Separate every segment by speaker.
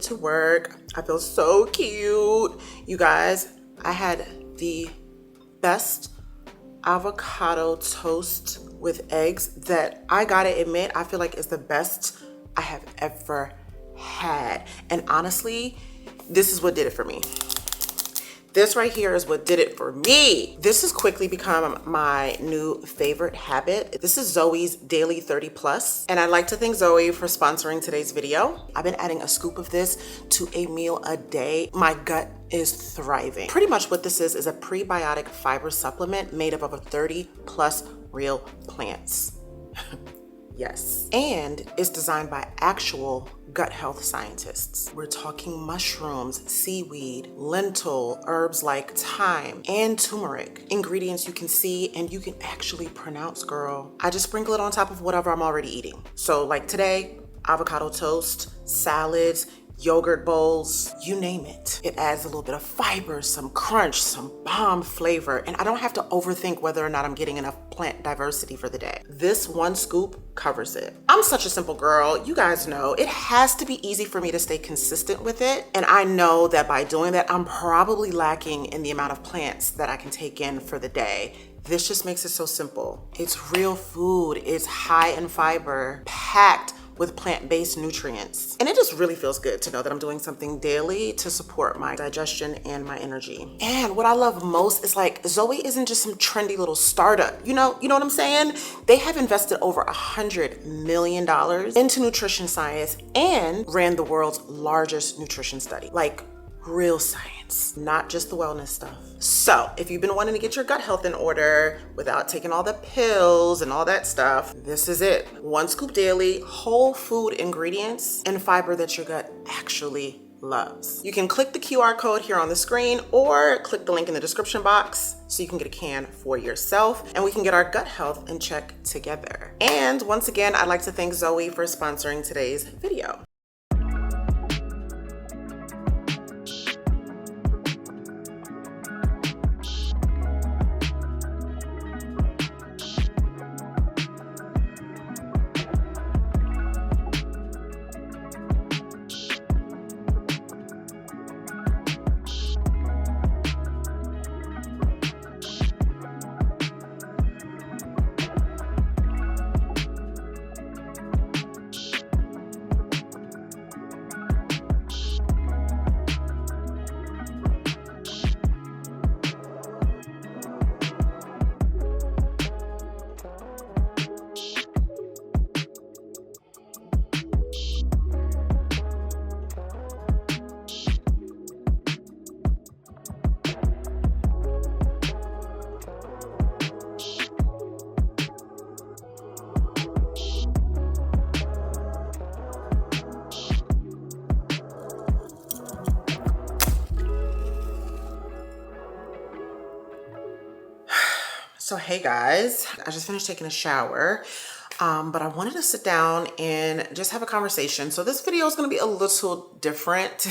Speaker 1: it to work. I feel so cute. You guys, I had the best avocado toast with eggs that I gotta admit, I feel like is the best I have ever had. And honestly, this is what did it for me. This right here is what did it for me. This has quickly become my new favorite habit. This is Zoe's Daily 30 Plus, and I'd like to thank Zoe for sponsoring today's video. I've been adding a scoop of this to a meal a day. My gut is thriving. Pretty much what this is a prebiotic fiber supplement made up of 30 plus real plants. Yes. And it's designed by actual gut health scientists. We're talking mushrooms, seaweed, lentil, herbs like thyme, and turmeric. Ingredients you can see and you can actually pronounce, girl. I just sprinkle it on top of whatever I'm already eating. So like today, avocado toast, salads, yogurt bowls, you name it. It adds a little bit of fiber, some crunch, some bomb flavor, and I don't have to overthink whether or not I'm getting enough plant diversity for the day. This one scoop covers it. I'm such a simple girl. You guys know it has to be easy for me to stay consistent with it. And I know that by doing that, I'm probably lacking in the amount of plants that I can take in for the day. This just makes it so simple. It's real food. It's high in fiber, packed with plant-based nutrients. And it just really feels good to know that I'm doing something daily to support my digestion and my energy. And what I love most is like, Zoe isn't just some trendy little startup. You know what I'm saying? They have invested over $100 million into nutrition science and ran the world's largest nutrition study. Like real science, not just the wellness stuff. So if you've been wanting to get your gut health in order without taking all the pills and all that stuff, this is it. One scoop daily, whole food ingredients and fiber that your gut actually loves. You can click the QR code here on the screen or click the link in the description box so you can get a can for yourself and we can get our gut health in check together. And once again, I'd like to thank Zoe for sponsoring today's video. So hey guys, I just finished taking a shower, but I wanted to sit down and just have a conversation. So this video is going to be a little different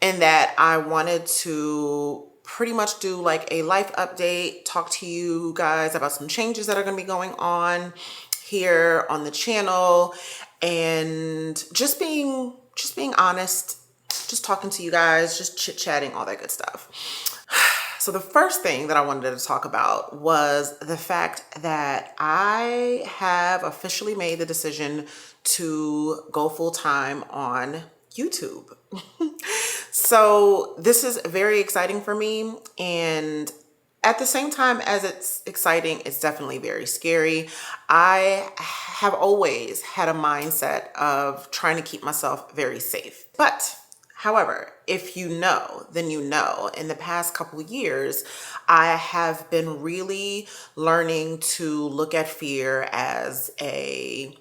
Speaker 1: in that I wanted to pretty much do like a life update, talk to you guys about some changes that are going to be going on here on the channel, and just being honest, just talking to you guys, just chit-chatting, all that good stuff. So the first thing that I wanted to talk about was the fact that I have officially made the decision to go full-time on YouTube. So this is very exciting for me, and at the same time as it's exciting, it's definitely very scary. I have always had a mindset of trying to keep myself very safe. But however, if you know, then you know. In the past couple of years, I have been really learning to look at fear as a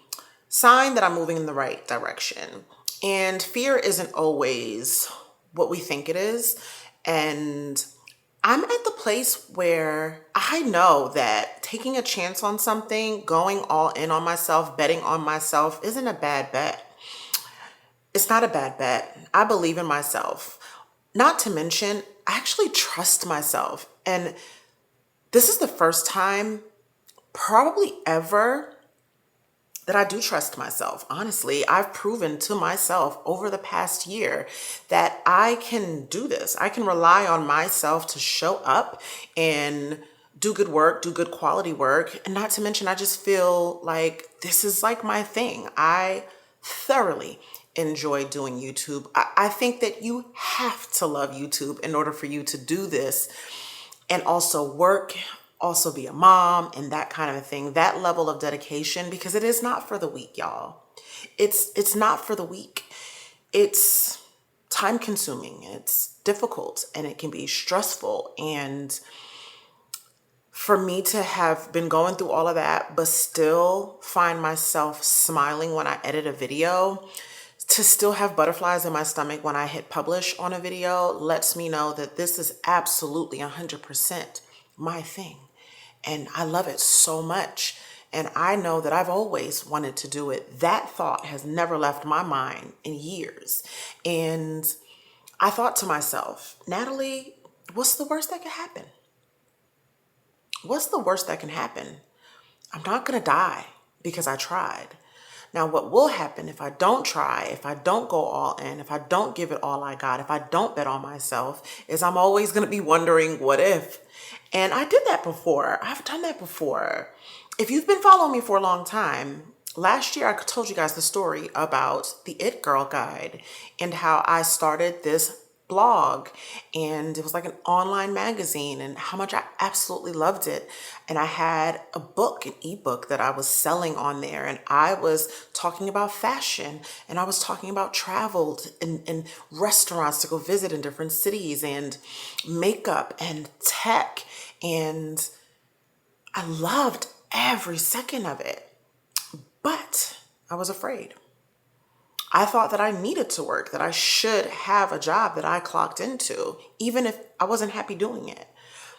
Speaker 1: sign that I'm moving in the right direction. And fear isn't always what we think it is. And I'm at the place where I know that taking a chance on something, going all in on myself, betting on myself isn't a bad bet. It's not a bad bet. I believe in myself. Not to mention, I actually trust myself. And this is the first time, probably ever, that I do trust myself. Honestly, I've proven to myself over the past year that I can do this. I can rely on myself to show up and do good work, do good quality work. And not to mention, I just feel like this is like my thing. I thoroughly enjoy doing YouTube. I think that you have to love YouTube in order for you to do this and also work, also be a mom and that kind of a thing, that level of dedication, because it is not for the weak, y'all. It's not for the weak. It's time consuming, it's difficult, and it can be stressful. And for me to have been going through all of that, but still find myself smiling when I edit a video, to still have butterflies in my stomach when I hit publish on a video, lets me know that this is absolutely 100% my thing. And I love it so much. And I know that I've always wanted to do it. That thought has never left my mind in years. And I thought to myself, Natalie, what's the worst that could happen? What's the worst that can happen? I'm not going to die because I tried. Now, what will happen if I don't try, if I don't go all in, if I don't give it all I got, if I don't bet on myself, is I'm always going to be wondering, what if? And I did that before. I've done that before. If you've been following me for a long time, last year I told you guys the story about the It Girl Guide and how I started this blog, and it was like an online magazine, and how much I absolutely loved it. And I had a book, an ebook that I was selling on there, and I was talking about fashion, and I was talking about travel and restaurants to go visit in different cities, and makeup and tech, and I loved every second of it. But I was afraid. I thought that I needed to work, that I should have a job that I clocked into, even if I wasn't happy doing it.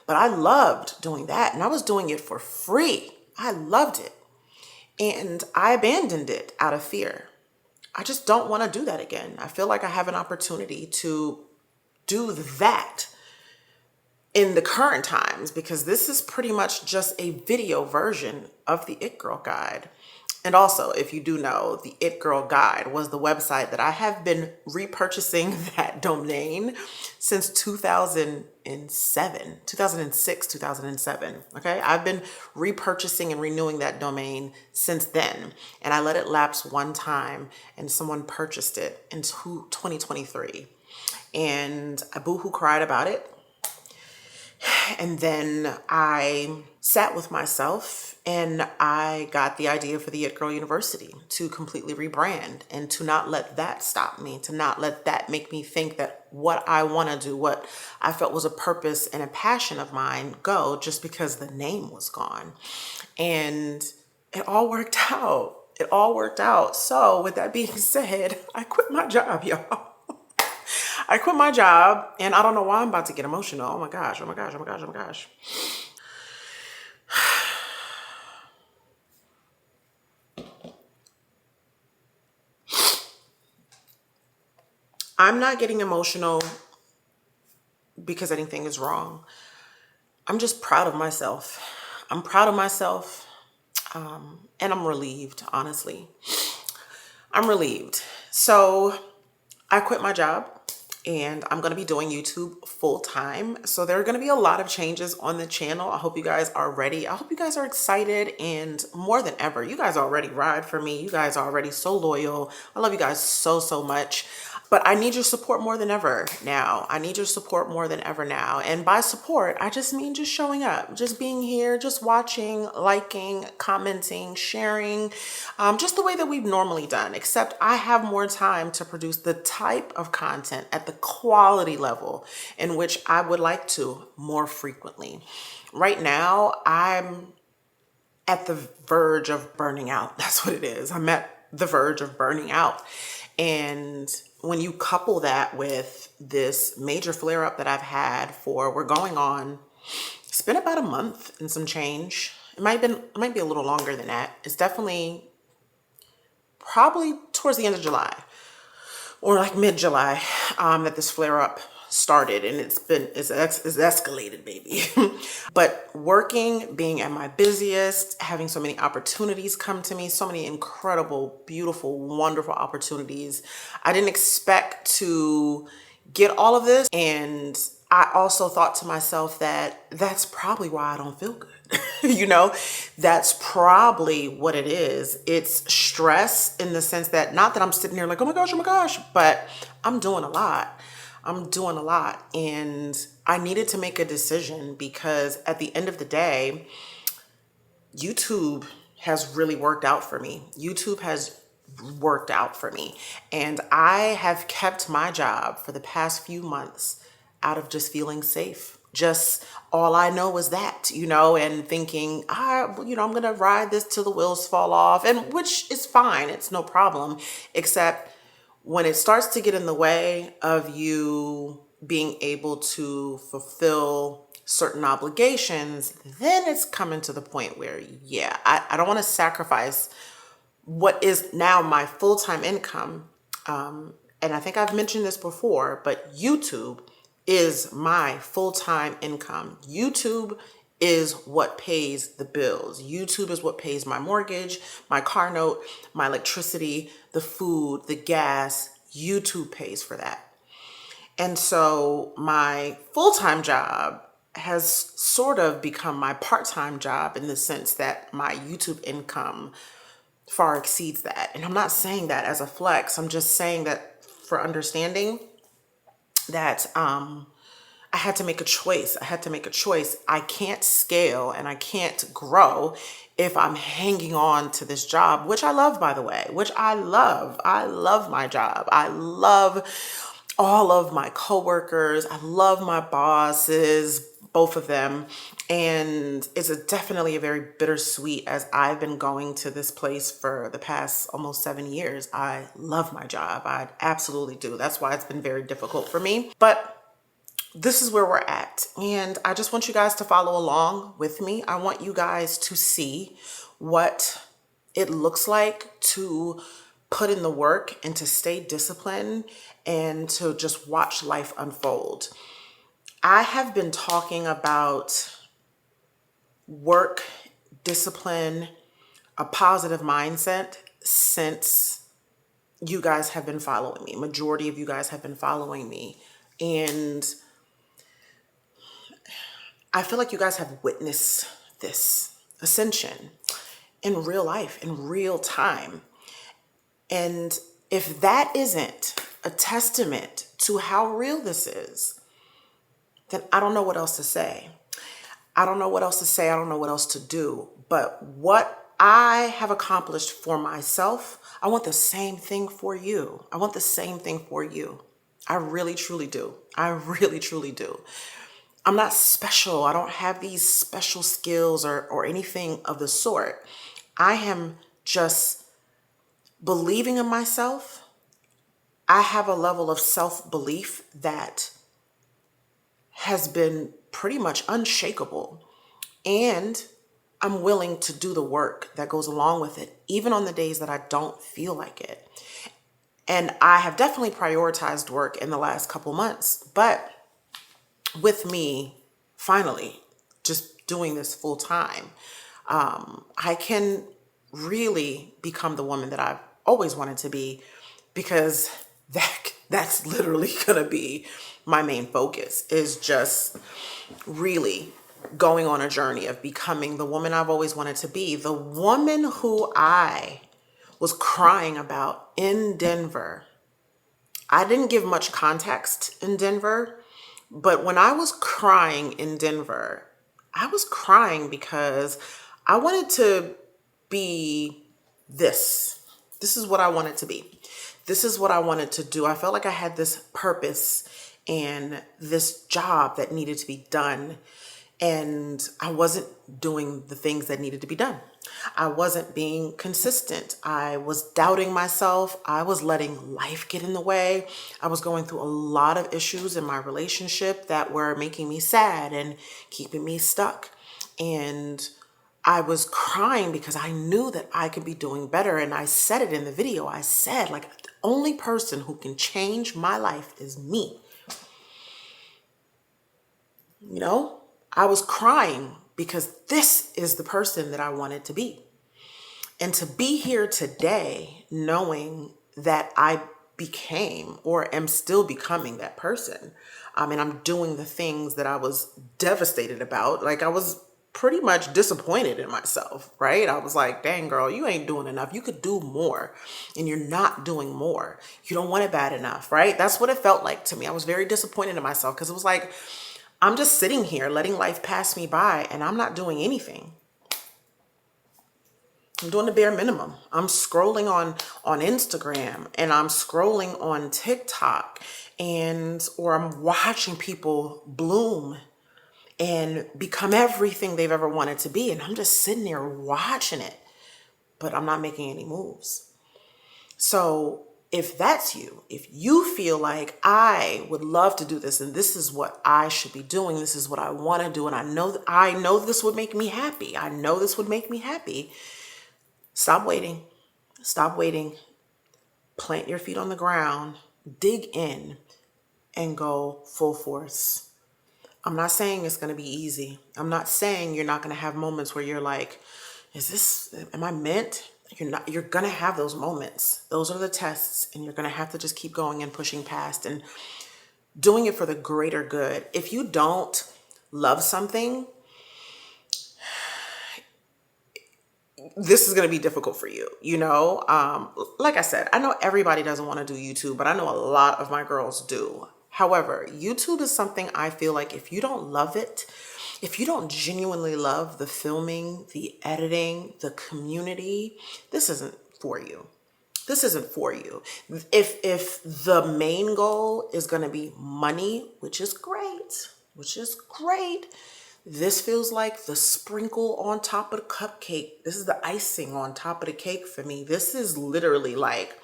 Speaker 1: But I loved doing that, and I was doing it for free. I loved it. And I abandoned it out of fear. I just don't want to do that again. I feel like I have an opportunity to do that in the current times, because this is pretty much just a video version of the It Girl Guide. And also, if you do know, the It Girl Guide was the website that I have been repurchasing that domain since 2006, 2007. Okay. I've been repurchasing and renewing that domain since then. And I let it lapse one time, and someone purchased it in 2023. And I boohoo cried about it. And then I sat with myself, and I got the idea for the It Girl University to completely rebrand, and to not let that stop me, to not let that make me think that what I want to do, what I felt was a purpose and a passion of mine, go just because the name was gone. And it all worked out. It all worked out. So with that being said, I quit my job, y'all. I quit my job, and I don't know why I'm about to get emotional. Oh my gosh, oh my gosh, oh my gosh, oh my gosh. I'm not getting emotional because anything is wrong. I'm just proud of myself. I'm proud of myself, and I'm relieved, honestly. I'm relieved. So I quit my job, and I'm going to be doing YouTube full time. So there are going to be a lot of changes on the channel. I hope you guys are ready. I hope you guys are excited, and more than ever, you guys already ride for me. You guys are already so loyal. I love you guys so, so much. But I need your support more than ever now. I need your support more than ever now. And by support, I just mean just showing up, just being here, just watching, liking, commenting, sharing, just the way that we've normally done, except I have more time to produce the type of content at the quality level in which I would like to more frequently. Right now, I'm at the verge of burning out. That's what it is. I'm at the verge of burning out. And when you couple that with this major flare up that I've had we're going on, it's been about a month and some change. It might be a little longer than that. It's definitely probably towards the end of July or like mid-July that this flare up started, and it's escalated, baby. But working, being at my busiest, having so many opportunities come to me, so many incredible, beautiful, wonderful opportunities. I didn't expect to get all of this. And I also thought to myself that that's probably why I don't feel good. You know, that's probably what it is. It's stress in the sense that, not that I'm sitting here like, oh my gosh, but I'm doing a lot. I'm doing a lot. And I needed to make a decision because at the end of the day, YouTube has really worked out for me. YouTube has worked out for me. And I have kept my job for the past few months out of just feeling safe. Just all I know is that, you know, and thinking, I'm going to ride this till the wheels fall off, and which is fine. It's no problem, except when it starts to get in the way of you being able to fulfill certain obligations, then it's coming to the point where, yeah, I don't want to sacrifice what is now my full-time income. And I think I've mentioned this before, but YouTube is my full-time income. YouTube is what pays the bills. YouTube is what pays my mortgage, my car note, my electricity, the food, the gas. YouTube pays for that. And so my full-time job has sort of become my part-time job in the sense that my YouTube income far exceeds that. And I'm not saying that as a flex. I'm just saying that for understanding that I had to make a choice. I can't scale and I can't grow if I'm hanging on to this job, which I love, by the way, which I love. I love my job. I love all of my coworkers. I love my bosses, both of them. And it's definitely a very bittersweet as I've been going to this place for the past almost 7 years. I love my job. I absolutely do. That's why it's been very difficult for me. But this is where we're at. And I just want you guys to follow along with me. I want you guys to see what it looks like to put in the work and to stay disciplined and to just watch life unfold. I have been talking about work, discipline, a positive mindset since you guys have been following me. Majority of you guys have been following me. And I feel like you guys have witnessed this ascension in real life, in real time. And if that isn't a testament to how real this is, then I don't know what else to say. I don't know what else to say. I don't know what else to do. But what I have accomplished for myself, I want the same thing for you. I want the same thing for you. I really, truly do. I really, truly do. I'm not special. I don't have these special skills or anything of the sort. I am just believing in myself. I have a level of self-belief that has been pretty much unshakable. And I'm willing to do the work that goes along with it, even on the days that I don't feel like it. And I have definitely prioritized work in the last couple months, but with me finally just doing this full time, I can really become the woman that I've always wanted to be, because that's literally gonna be my main focus, is just really going on a journey of becoming the woman I've always wanted to be, the woman who I was crying about in Denver. I didn't give much context in Denver, but when I was crying in Denver, I was crying because I wanted to be this. This is what I wanted to be. This is what I wanted to do. I felt like I had this purpose and this job that needed to be done. And I wasn't doing the things that needed to be done. I wasn't being consistent. I was doubting myself. I was letting life get in the way. I was going through a lot of issues in my relationship that were making me sad and keeping me stuck. And I was crying because I knew that I could be doing better. And I said it in the video. I said, like, the only person who can change my life is me. You know? I was crying because this is the person that I wanted to be. And to be here today knowing that I became or am still becoming that person. And I'm doing the things that I was devastated about. Like I was pretty much disappointed in myself, right? I was like, dang girl, you ain't doing enough. You could do more and you're not doing more. You don't want it bad enough, right? That's what it felt like to me. I was very disappointed in myself because it was like, I'm just sitting here letting life pass me by and I'm not doing anything. I'm doing the bare minimum. I'm scrolling on Instagram and I'm scrolling on TikTok or I'm watching people bloom and become everything they've ever wanted to be. And I'm just sitting there watching it, but I'm not making any moves. So if that's you, if you feel like I would love to do this and this is what I should be doing, this is what I want to do, and I know this would make me happy. I know this would make me happy. Stop waiting. Stop waiting. Plant your feet on the ground, dig in, and go full force. I'm not saying it's going to be easy. I'm not saying you're not going to have moments where you're like, am I meant? You're going to have those moments. Those are the tests, and you're going to have to just keep going and pushing past and doing it for the greater good. If you don't love something, this is going to be difficult for you, like I said, I know everybody doesn't want to do YouTube, but I know a lot of my girls do. However, YouTube is something I feel like if you don't love it, if you don't genuinely love the filming, the editing, the community, this isn't for you. This isn't for you. If the main goal is going to be money, which is great, this feels like the sprinkle on top of the cupcake. This is the icing on top of the cake for me. This is literally like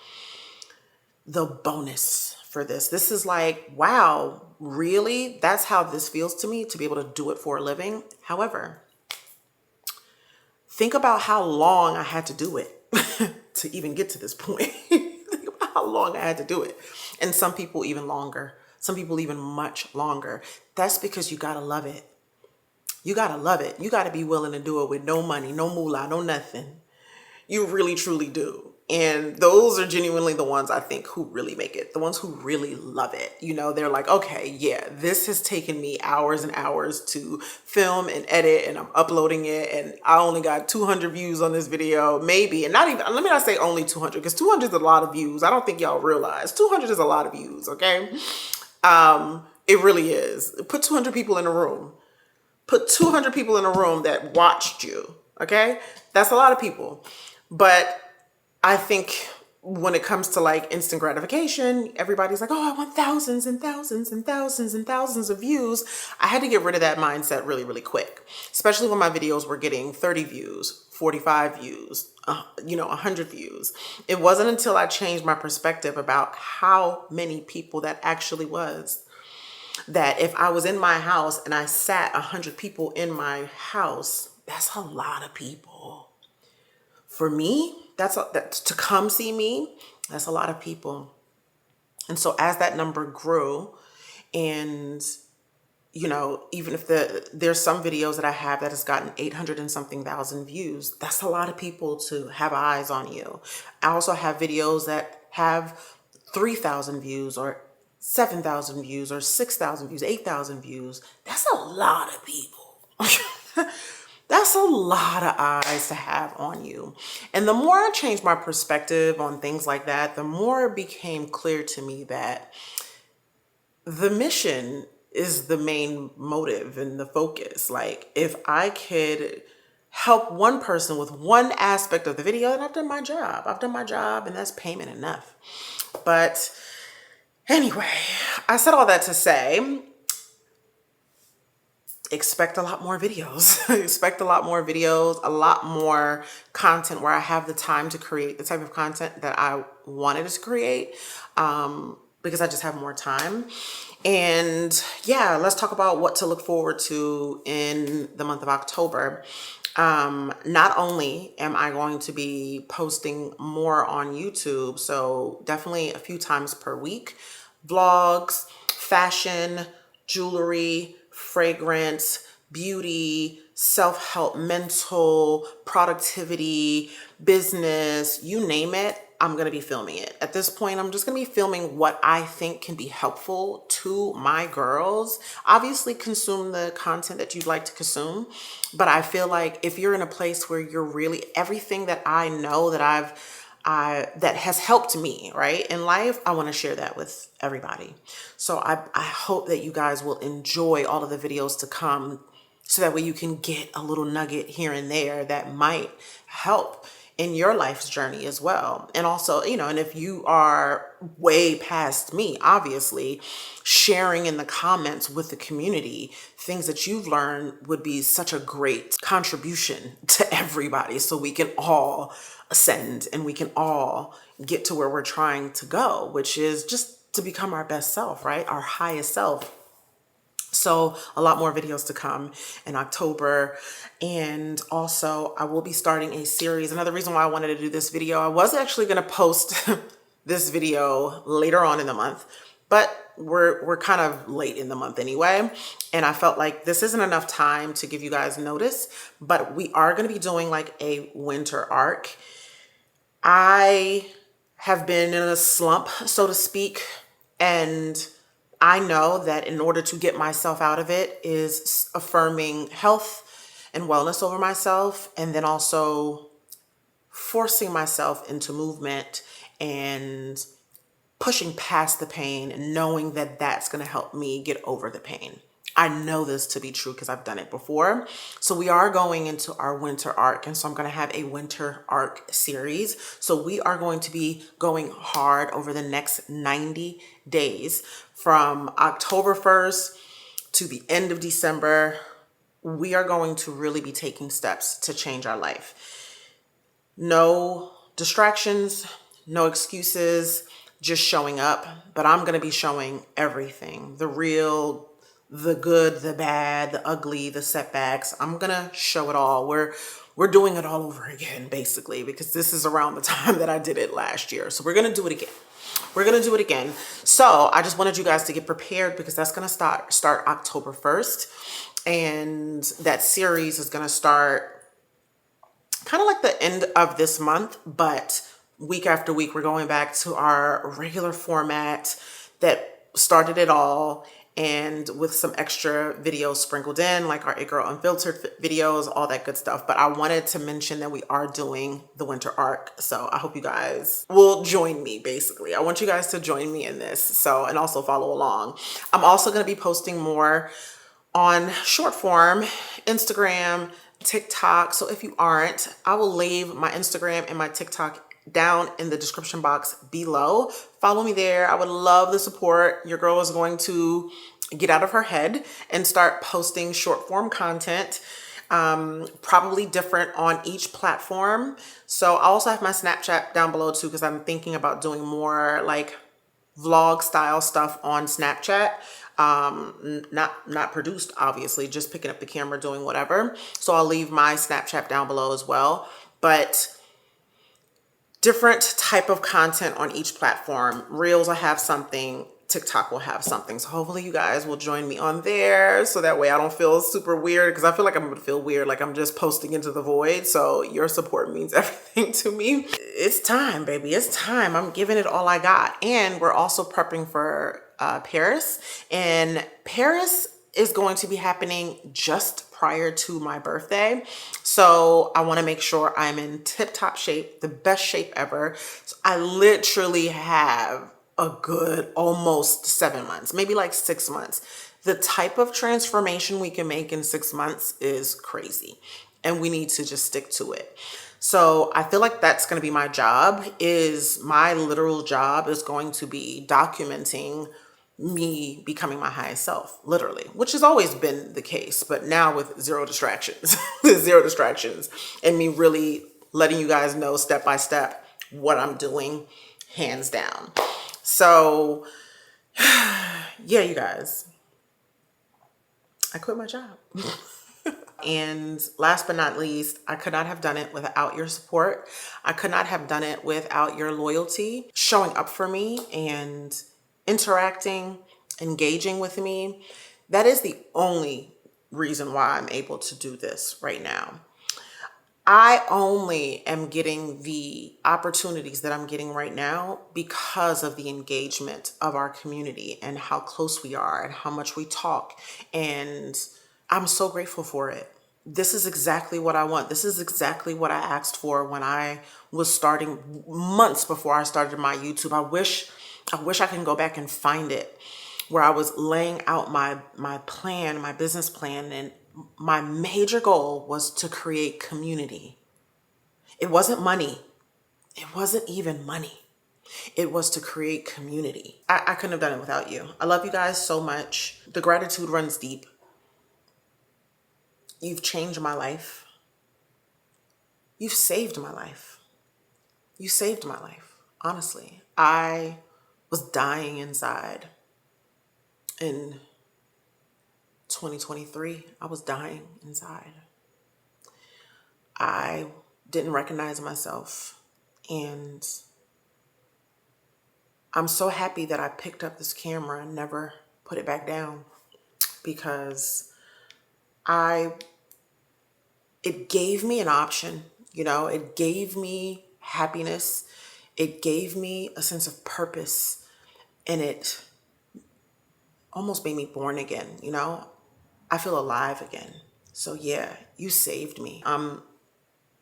Speaker 1: the bonus for this. This is like, wow, really? That's how this feels to me, to be able to do it for a living. However, think about how long I had to do it to even get to this point. Think about how long I had to do it. And some people even longer. Some people even much longer. That's because you gotta love it. You gotta love it. You gotta be willing to do it with no money, no moolah, no nothing. You really, truly do. And those are genuinely the ones I think who really make it. The ones who really love it. They're like, okay, yeah, this has taken me hours and hours to film and edit, and I'm uploading it, and I only got 200 views on this video, maybe. And not even, let me not say only 200, because 200 is a lot of views. I don't think y'all realize 200 is a lot of views, okay? It really is. Put 200 people in a room. Put 200 people in a room that watched you, okay? That's a lot of people. But I think when it comes to like instant gratification, everybody's like, oh, I want thousands and thousands and thousands and thousands of views. I had to get rid of that mindset really, really quick, especially when my videos were getting 30 views, 45 views, 100 views. It wasn't until I changed my perspective about how many people that actually was. That if I was in my house and I sat 100 people in my house, that's a lot of people. For me, that's to come see me, that's a lot of people. And so as that number grew, and even if there's some videos that I have that has gotten 800 and something thousand views, that's a lot of people to have eyes on you. I also have videos that have 3,000 views or 7,000 views or 6,000 views, 8,000 views. That's a lot of people. That's a lot of eyes to have on you. And the more I changed my perspective on things like that, the more it became clear to me that the mission is the main motive and the focus. Like, if I could help one person with one aspect of the video, then I've done my job. And that's payment enough. But anyway, I said all that to say, expect a lot more videos. Expect a lot more videos, a lot more content where I have the time to create the type of content that I wanted to create, because I just have more time. And yeah, let's talk about what to look forward to in the month of October. Not only am I going to be posting more on YouTube, so definitely a few times per week, vlogs, fashion, jewelry, fragrance, beauty, self-help, mental, productivity, business, you name it, I'm going to be filming it. At this point, I'm just going to be filming what I think can be helpful to my girls. Obviously, consume the content that you'd like to consume, but I feel like if you're in a place where you're really, everything that I know that that has helped me, right, in life, I want to share that with everybody. So I hope that you guys will enjoy all of the videos to come, so that way you can get a little nugget here and there that might help in your life's journey as well. And also, you know, and if you are way past me, obviously, sharing in the comments with the community things that you've learned would be such a great contribution to everybody, so we can all ascend and we can all get to where we're trying to go, which is just to become our best self, right? Our highest self. So a lot more videos to come in October. And also I will be starting a series. Another reason why I wanted to do this video, I was actually going to post this video later on in the month, but we're kind of late in the month anyway. And I felt like this isn't enough time to give you guys notice, but we are going to be doing like a winter arc. I have been in a slump, so to speak, and I know that in order to get myself out of it is affirming health and wellness over myself, and then also forcing myself into movement and pushing past the pain and knowing that that's going to help me get over the pain. I know this to be true because I've done it before. So we are going into our winter arc. And so I'm going to have a winter arc series. So we are going to be going hard over the next 90 days from October 1st to the end of December. We are going to really be taking steps to change our life. No distractions, no excuses, just showing up. But I'm going to be showing everything, the real, the good, the bad, the ugly, the setbacks. I'm going to show it all. We're doing it all over again, basically, because this is around the time that I did it last year. So we're going to do it again. We're going to do it again. So I just wanted you guys to get prepared, because that's going to start October 1st. And that series is going to start kind of like the end of this month, but week after week, we're going back to our regular format that started it all, and with some extra videos sprinkled in, like our It Girl Unfiltered videos, all that good stuff. But I wanted to mention that we are doing the winter arc. So I hope you guys will join me, basically. I want you guys to join me in this. So, and also follow along. I'm also going to be posting more on short form, Instagram, TikTok. So if you aren't, I will leave my Instagram and my TikTok down in the description box below. Follow me there. I would love the support. Your girl is going to get out of her head and start posting short form content, probably different on each platform. So I also have my Snapchat down below too, because I'm thinking about doing more like vlog style stuff on Snapchat. Not produced, obviously, just picking up the camera, doing whatever. So I'll leave my Snapchat down below as well. But different type of content on each platform. Reels will have something, TikTok will have something. So hopefully you guys will join me on there, so that way I don't feel super weird, because I feel like I'm gonna feel weird, like I'm just posting into the void. So your support means everything to me. It's time, baby. It's time. I'm giving it all I got. And we're also prepping for Paris. And Paris is going to be happening just prior to my birthday. So I want to make sure I'm in tip-top shape, the best shape ever. So I literally have a good almost 7 months, maybe like 6 months. The type of transformation we can make in 6 months is crazy, and we need to just stick to it. So I feel like that's going to be my job. Is my literal job is going to be documenting me becoming my highest self, literally, which has always been the case, but now with zero distractions, with zero distractions, and me really letting you guys know step by step what I'm doing, hands down. So yeah, you guys, I quit my job. And last but not least, I could not have done it without your support. I could not have done it without your loyalty, showing up for me and interacting, engaging with me. That is the only reason why I'm able to do this right now. I only am getting the opportunities that I'm getting right now because of the engagement of our community and how close we are and how much we talk. And I'm so grateful for it. This is exactly what I want. This is exactly what I asked for when I was starting months before I started my YouTube. I wish I can go back and find it where I was laying out my plan, my business plan, and my major goal was to create community. It wasn't money. It wasn't even money. It was to create community. I couldn't have done it without you. I love you guys so much. The gratitude runs deep. You've changed my life. You've saved my life. You saved my life. Honestly, I was dying inside in 2023. I was dying inside. I didn't recognize myself. And I'm so happy that I picked up this camera and never put it back down, because it gave me an option, it gave me happiness. It gave me a sense of purpose, and it almost made me born again, I feel alive again. So yeah, you saved me. I'm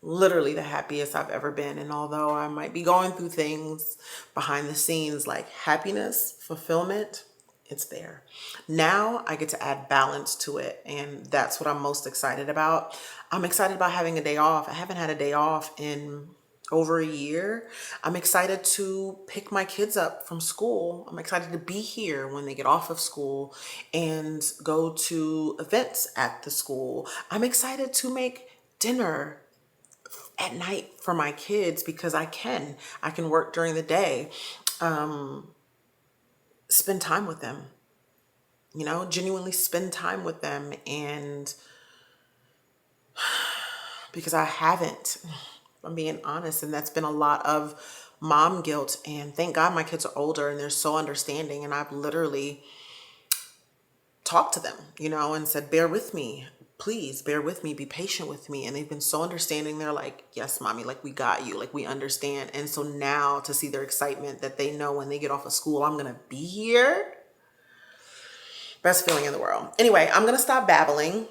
Speaker 1: literally the happiest I've ever been. And although I might be going through things behind the scenes like happiness, fulfillment, it's there. Now I get to add balance to it. And that's what I'm most excited about. I'm excited about having a day off. I haven't had a day off in over a year. I'm excited to pick my kids up from school. I'm excited to be here when they get off of school and go to events at the school. I'm excited to make dinner at night for my kids because I can work during the day, spend time with them, genuinely spend time with them. And because I haven't, I'm being honest, and that's been a lot of mom guilt. And thank God my kids are older and they're so understanding. And I've literally talked to them, and said, bear with me, please bear with me, be patient with me. And they've been so understanding. They're like, yes, mommy, like we got you, like we understand. And so now to see their excitement that they know when they get off of school, I'm going to be here. Best feeling in the world. Anyway, I'm going to stop babbling.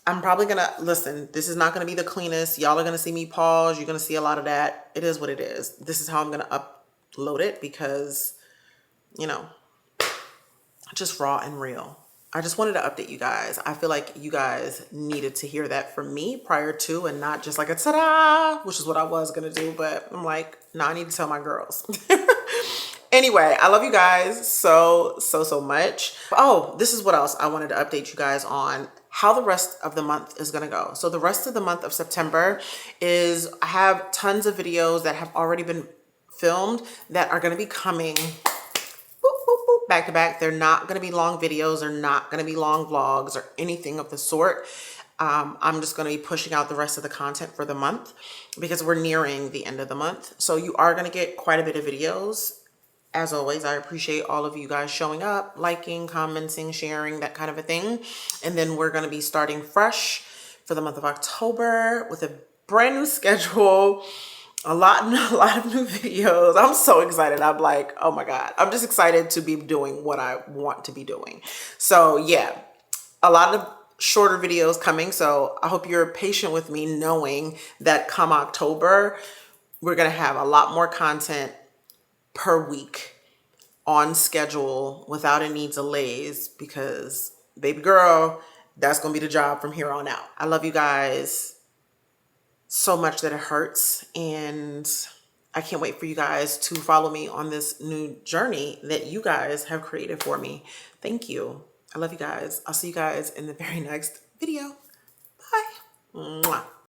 Speaker 1: I'm probably going to listen. This is not going to be the cleanest. Y'all are going to see me pause. You're going to see a lot of that. It is what it is. This is how I'm going to upload it because, just raw and real. I just wanted to update you guys. I feel like you guys needed to hear that from me prior to, and not just like a ta-da, which is what I was going to do. But I'm like, no, I need to tell my girls. Anyway, I love you guys so much. Oh, this is what else I wanted to update you guys on, how the rest of the month is going to go. So the rest of the month of September I have tons of videos that have already been filmed that are going to be coming back to back. They're not going to be long videos. They're not going to be long vlogs or anything of the sort. I'm just going to be pushing out the rest of the content for the month because we're nearing the end of the month. So you are going to get quite a bit of videos. As always, I appreciate all of you guys showing up, liking, commenting, sharing, that kind of a thing. And then we're going to be starting fresh for the month of October with a brand new schedule. A lot of new videos. I'm so excited. I'm like, oh my God. I'm just excited to be doing what I want to be doing. So yeah, a lot of shorter videos coming. So I hope you're patient with me, knowing that come October, we're going to have a lot more content per week on schedule without any delays, because baby girl, that's going to be the job from here on out. I love you guys so much that it hurts. And I can't wait for you guys to follow me on this new journey that you guys have created for me. Thank you. I love you guys. I'll see you guys in the very next video. Bye. Mwah.